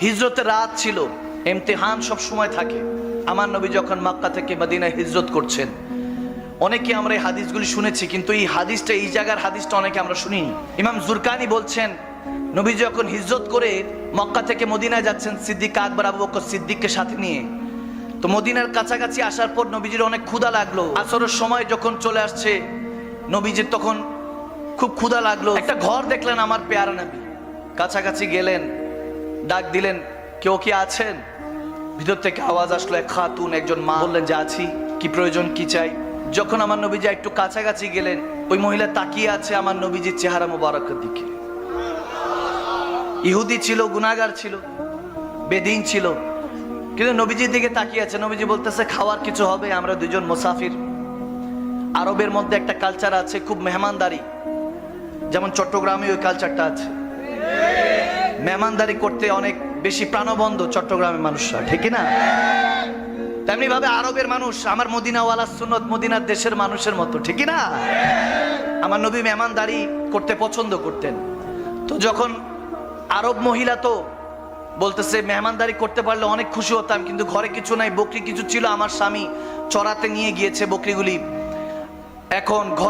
হিজরতের রাত ছিল, ইমতিহান সব সময় থাকে। আমার নবী যখন মক্কা থেকে মদিনায় হিজরত করছেন, অনেকে আমরা এই হাদিসগুলি শুনেছি, কিন্তু এই হাদিসটা, এই জায়গার হাদিসটা অনেকে আমরা শুনিনি। ইমাম জুরকানি বলছেন, নবী যখন হিজরত করে মক্কা থেকে মদিনায় যাচ্ছেন সিদ্দিক আকবর আবু বকর সিদ্দিককে সাথে নিয়ে, তো মদিনার কাছাকাছি আসার পর নবীজির অনেক ক্ষুধা লাগলো। আসরের সময় যখন চলে আসছে, নবীজির তখন খুব ক্ষুধা লাগলো। একটা ঘর দেখলেন আমার পেয়ারা নবী, কাছাকাছি গেলেন, ডাক দিলেন, কেউ কি আছেন? ভিতর থেকে আওয়াজ আসলো, এক খাতুন, একজন মা। বললেন যে আছি, কি প্রয়োজন, কি চাই? যখন আমার নবীজি একটু কাছাকাছি গেলেন, ওই মহিলা তাকিয়ে আছে আমার নবীজির চেহারা মুবারকের দিকে। ইহুদি ছিল, গুনাহগার ছিল, বেদিন ছিল, কিন্তু নবীজির দিকে তাকিয়ে আছে। নবীজি বলতেছে, খাওয়ার কিছু হবে? আমরা দুজন মুসাফির। আরবের মধ্যে একটা কালচার আছে, খুব মেহমানদারি, যেমন চট্টগ্রামে ওই কালচারটা আছে। মেহমানদারি করতে অনেক বেশি প্রাণবন্ত চট্টগ্রামের মানুষরা, ঠিক না? তেমনি ভাবে আরবের মানুষ, আমার মদিনাওয়ালা সুন্নত, মদিনার দেশের মানুষের মতো, ঠিক না? আমার নবী মেহমানদারি করতে পছন্দ করতেন। তো যখন আরব মহিলা তো বলতেছে, মেহমানদারি করতে পারলে অনেক খুশি হতাম, কিন্তু ঘরে কিছু নাই, বকরি কিছু ছিল, আমার স্বামী চড়াতে নিয়ে গিয়েছে বকরিগুলি, এখন ঘরে